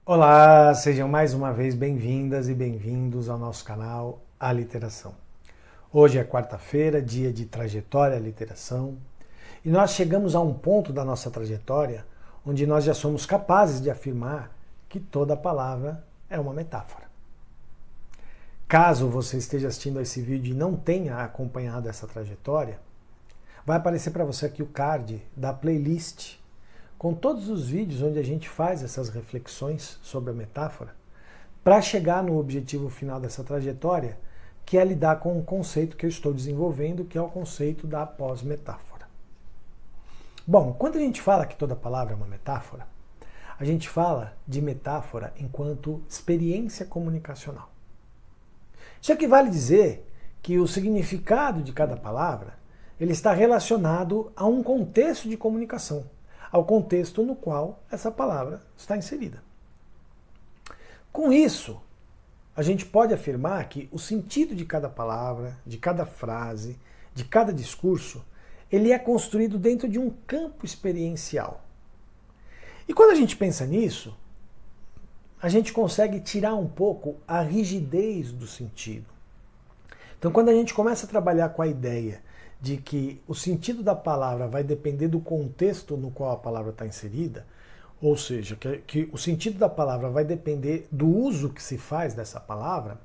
Olá, sejam mais uma vez bem-vindas e bem-vindos ao nosso canal A Literação. Hoje é quarta-feira, dia de trajetória à literação, e nós chegamos a um ponto da nossa trajetória onde nós já somos capazes de afirmar que toda palavra é uma metáfora. Caso você esteja assistindo a esse vídeo e não tenha acompanhado essa trajetória, vai aparecer para você aqui o card da playlist com todos os vídeos onde a gente faz essas reflexões sobre a metáfora, para chegar no objetivo final dessa trajetória, que é lidar com um conceito que eu estou desenvolvendo, que é o conceito da pós-metáfora. Bom, quando a gente fala que toda palavra é uma metáfora, a gente fala de metáfora enquanto experiência comunicacional. Isso equivale a dizer que o significado de cada palavra ele está relacionado a um contexto de comunicação, ao contexto no qual essa palavra está inserida. Com isso, a gente pode afirmar que o sentido de cada palavra, de cada frase, de cada discurso, ele é construído dentro de um campo experiencial. E quando a gente pensa nisso, a gente consegue tirar um pouco a rigidez do sentido. Então, quando a gente começa a trabalhar com a ideia de que o sentido da palavra vai depender do contexto no qual a palavra está inserida, ou seja, que o sentido da palavra vai depender do uso que se faz dessa palavra,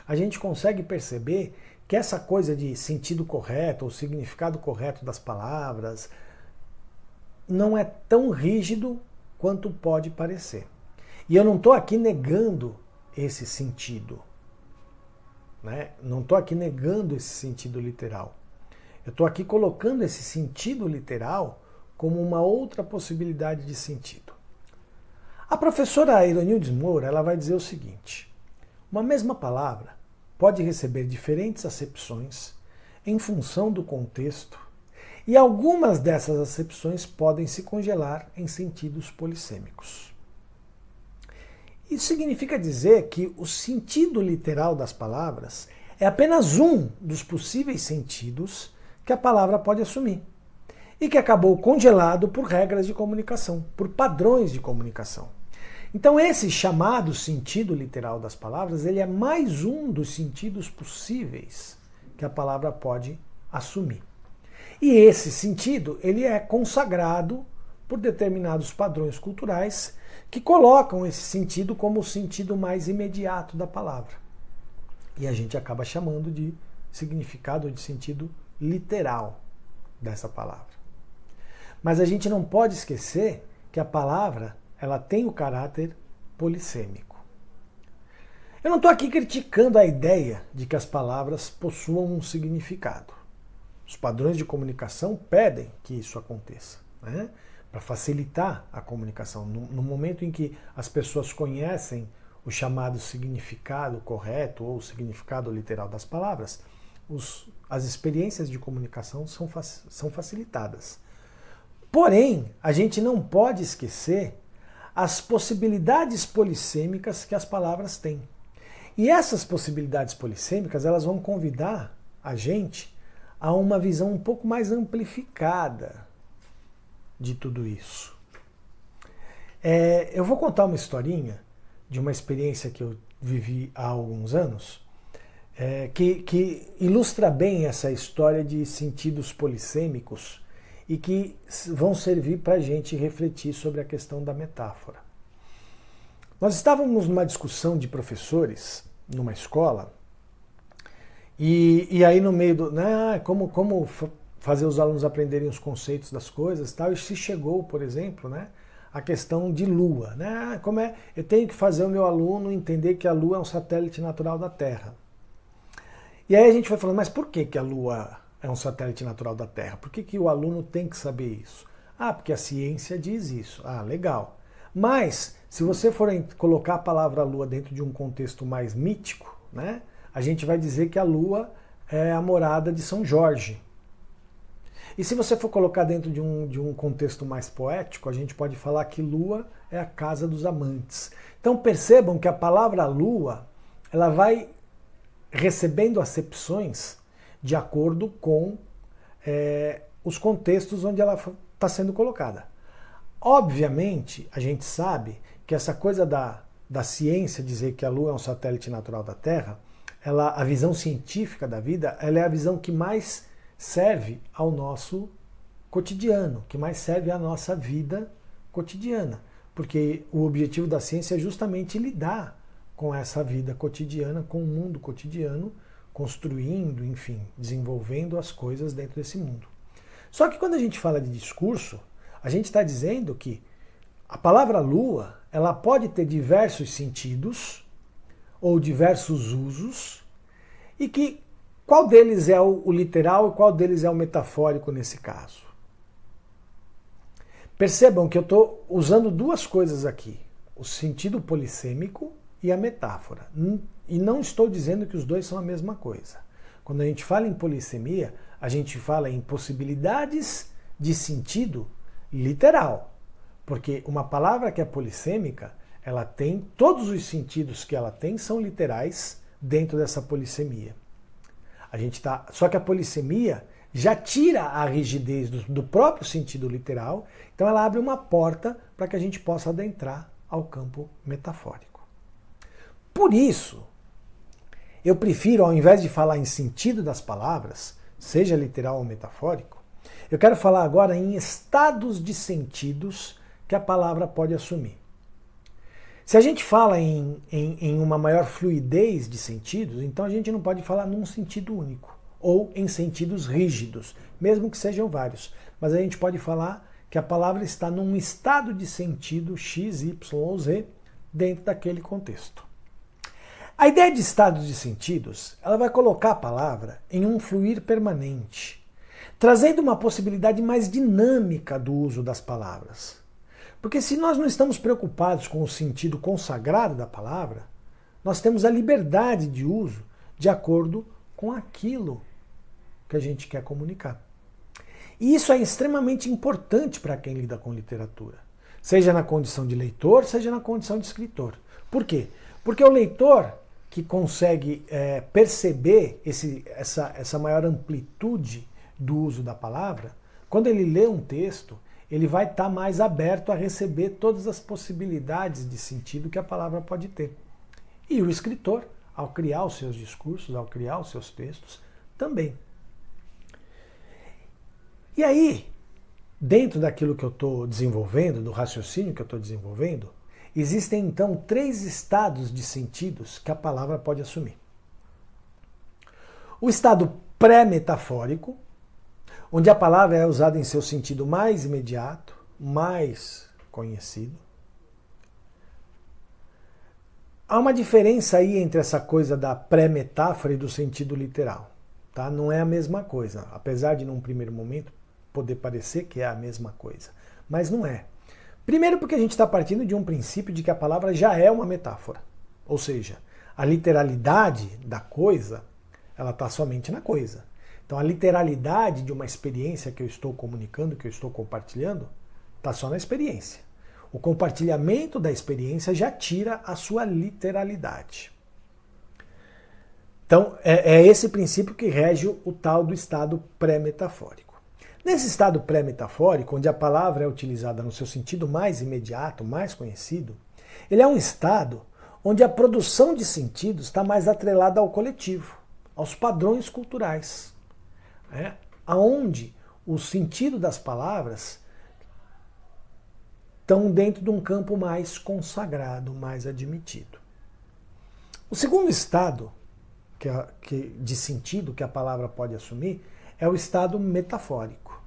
a gente consegue perceber que essa coisa de sentido correto ou significado correto das palavras não é tão rígido quanto pode parecer. E eu não estou aqui negando esse sentido, né? Não estou aqui negando esse sentido literal. Eu estou aqui colocando esse sentido literal como uma outra possibilidade de sentido. A professora Ironildes Moura ela vai dizer o seguinte: uma mesma palavra pode receber diferentes acepções em função do contexto, e algumas dessas acepções podem se congelar em sentidos polissêmicos. Isso significa dizer que o sentido literal das palavras é apenas um dos possíveis sentidos que a palavra pode assumir e que acabou congelado por regras de comunicação, por padrões de comunicação. Então esse chamado sentido literal das palavras, ele é mais um dos sentidos possíveis que a palavra pode assumir. E esse sentido, ele é consagrado por determinados padrões culturais que colocam esse sentido como o sentido mais imediato da palavra. E a gente acaba chamando de significado ou de sentido literal dessa palavra. Mas a gente não pode esquecer que a palavra ela tem o caráter polissêmico. Eu não estou aqui criticando a ideia de que as palavras possuam um significado. Os padrões de comunicação pedem que isso aconteça, né? Para facilitar a comunicação. No momento em que as pessoas conhecem o chamado significado correto ou o significado literal das palavras, as experiências de comunicação são facilitadas. Porém, a gente não pode esquecer as possibilidades polissêmicas que as palavras têm. E essas possibilidades polissêmicas, elas vão convidar a gente a uma visão um pouco mais amplificada de tudo isso. Eu vou contar uma historinha de uma experiência que eu vivi há alguns anos, que ilustra bem essa história de sentidos polissêmicos e que vão servir para a gente refletir sobre a questão da metáfora. Nós estávamos numa discussão de professores numa escola e aí no meio do... como fazer os alunos aprenderem os conceitos das coisas tal, e se chegou, por exemplo, né, a questão de Lua. Né? Eu tenho que fazer o meu aluno entender que a Lua é um satélite natural da Terra. E aí a gente foi falando, mas por que a Lua é um satélite natural da Terra? Por que o aluno tem que saber isso? Ah, porque a ciência diz isso. Ah, legal. Mas, se você for colocar a palavra Lua dentro de um contexto mais mítico, né, a gente vai dizer que a Lua é a morada de São Jorge. E se você for colocar dentro de um contexto mais poético, a gente pode falar que Lua é a casa dos amantes. Então percebam que a palavra Lua, ela vai recebendo acepções de acordo com os contextos onde ela está sendo colocada. Obviamente, a gente sabe que essa coisa da ciência dizer que a Lua é um satélite natural da Terra, a visão científica da vida, ela é a visão que mais serve ao nosso cotidiano, que mais serve à nossa vida cotidiana. Porque o objetivo da ciência é justamente lidar com essa vida cotidiana, com o mundo cotidiano, construindo, enfim, desenvolvendo as coisas dentro desse mundo. Só que quando a gente fala de discurso, a gente está dizendo que a palavra lua, ela pode ter diversos sentidos ou diversos usos, e que qual deles é o literal e qual deles é o metafórico nesse caso. Percebam que eu estou usando duas coisas aqui, o sentido polissêmico e a metáfora. E não estou dizendo que os dois são a mesma coisa. Quando a gente fala em polissemia, a gente fala em possibilidades de sentido literal. Porque uma palavra que é polissêmica, ela tem, todos os sentidos que ela tem são literais dentro dessa polissemia. Só que a polissemia já tira a rigidez do próprio sentido literal, então ela abre uma porta para que a gente possa adentrar ao campo metafórico. Por isso, eu prefiro, ao invés de falar em sentido das palavras, seja literal ou metafórico, eu quero falar agora em estados de sentidos que a palavra pode assumir. Se a gente fala em uma maior fluidez de sentidos, então a gente não pode falar num sentido único, ou em sentidos rígidos, mesmo que sejam vários. Mas a gente pode falar que a palavra está num estado de sentido X, Y ou Z dentro daquele contexto. A ideia de estados de sentidos, ela vai colocar a palavra em um fluir permanente, trazendo uma possibilidade mais dinâmica do uso das palavras. Porque se nós não estamos preocupados com o sentido consagrado da palavra, nós temos a liberdade de uso de acordo com aquilo que a gente quer comunicar. E isso é extremamente importante para quem lida com literatura, seja na condição de leitor, seja na condição de escritor. Por quê? Porque o leitor que consegue perceber essa maior amplitude do uso da palavra, quando ele lê um texto, ele vai estar mais aberto a receber todas as possibilidades de sentido que a palavra pode ter. E o escritor, ao criar os seus discursos, ao criar os seus textos, também. E aí, dentro daquilo que eu estou desenvolvendo, do raciocínio que eu estou desenvolvendo, existem então 3 estados de sentidos que a palavra pode assumir. O estado pré-metafórico, onde a palavra é usada em seu sentido mais imediato, mais conhecido. Há uma diferença aí entre essa coisa da pré-metáfora e do sentido literal. Tá? Não é a mesma coisa, apesar de num primeiro momento poder parecer que é a mesma coisa. Mas não é. Primeiro porque a gente está partindo de um princípio de que a palavra já é uma metáfora. Ou seja, a literalidade da coisa, ela está somente na coisa. Então a literalidade de uma experiência que eu estou comunicando, que eu estou compartilhando, está só na experiência. O compartilhamento da experiência já tira a sua literalidade. Então é esse princípio que rege o tal do estado pré-metafórico. Nesse estado pré-metafórico, onde a palavra é utilizada no seu sentido mais imediato, mais conhecido, ele é um estado onde a produção de sentidos está mais atrelada ao coletivo, aos padrões culturais. Onde o sentido das palavras estão dentro de um campo mais consagrado, mais admitido. O segundo estado de sentido que a palavra pode assumir é o estado metafórico,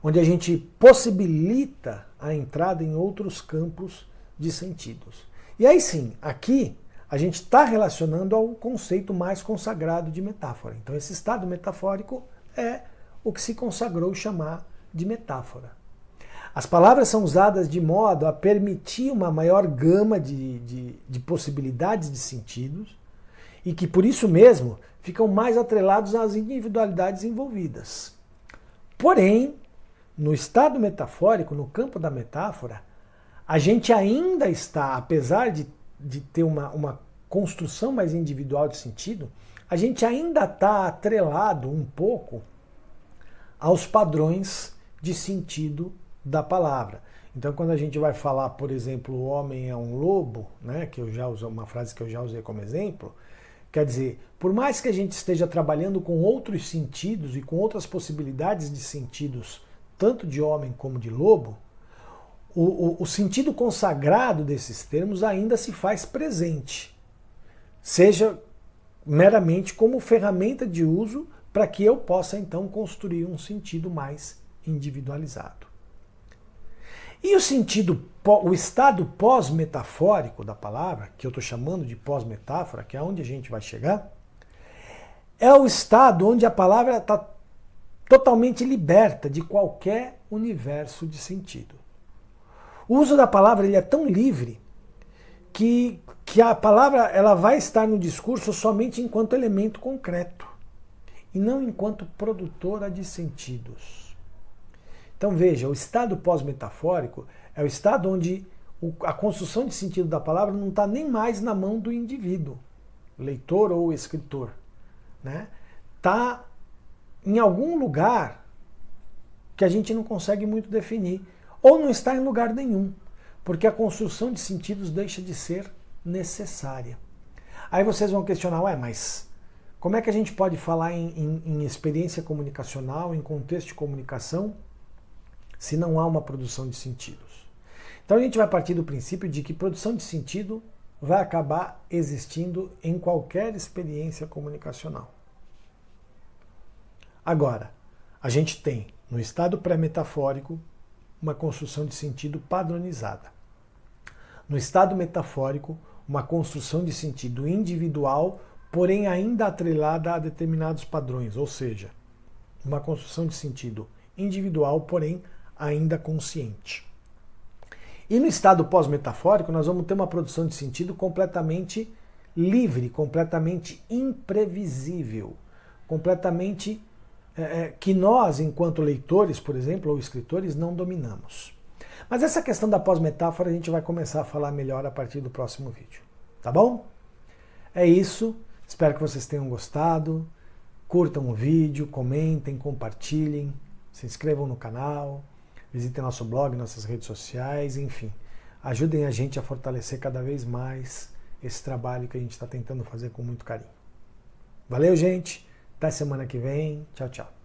onde a gente possibilita a entrada em outros campos de sentidos. E aí sim, aqui a gente está relacionando ao conceito mais consagrado de metáfora. Então esse estado metafórico é o que se consagrou chamar de metáfora. As palavras são usadas de modo a permitir uma maior gama de possibilidades de sentidos e que por isso mesmo ficam mais atrelados às individualidades envolvidas. Porém, no estado metafórico, no campo da metáfora, a gente ainda está, apesar de ter uma construção mais individual de sentido, a gente ainda está atrelado um pouco aos padrões de sentido da palavra. Então, quando a gente vai falar, por exemplo, o homem é um lobo, né, que eu já uso uma frase que eu já usei como exemplo, quer dizer, por mais que a gente esteja trabalhando com outros sentidos e com outras possibilidades de sentidos, tanto de homem como de lobo, o sentido consagrado desses termos ainda se faz presente, seja meramente como ferramenta de uso para que eu possa então construir um sentido mais individualizado. E o estado pós-metafórico da palavra, que eu estou chamando de pós-metáfora, que é onde a gente vai chegar, é o estado onde a palavra está totalmente liberta de qualquer universo de sentido. O uso da palavra ele é tão livre que a palavra ela vai estar no discurso somente enquanto elemento concreto e não enquanto produtora de sentidos. Então veja, o estado pós-metafórico é o estado onde a construção de sentido da palavra não está nem mais na mão do indivíduo, leitor ou escritor. Está em algum lugar que a gente não consegue muito definir, ou não está em lugar nenhum, porque a construção de sentidos deixa de ser necessária. Aí vocês vão questionar, mas como é que a gente pode falar em experiência comunicacional, em contexto de comunicação, se não há uma produção de sentidos? Então a gente vai partir do princípio de que produção de sentido vai acabar existindo em qualquer experiência comunicacional. Agora, a gente tem, no estado pré-metafórico, uma construção de sentido padronizada. No estado metafórico, uma construção de sentido individual, porém ainda atrelada a determinados padrões, ou seja, uma construção de sentido individual, porém ainda consciente. E no estado pós-metafórico, nós vamos ter uma produção de sentido completamente livre, completamente imprevisível, completamente que nós, enquanto leitores, por exemplo, ou escritores, não dominamos. Mas essa questão da pós-metáfora a gente vai começar a falar melhor a partir do próximo vídeo. Tá bom? É isso. Espero que vocês tenham gostado. Curtam o vídeo, comentem, compartilhem, se inscrevam no canal, visitem nosso blog, nossas redes sociais, enfim. Ajudem a gente a fortalecer cada vez mais esse trabalho que a gente está tentando fazer com muito carinho. Valeu, gente! Até semana que vem. Tchau, tchau.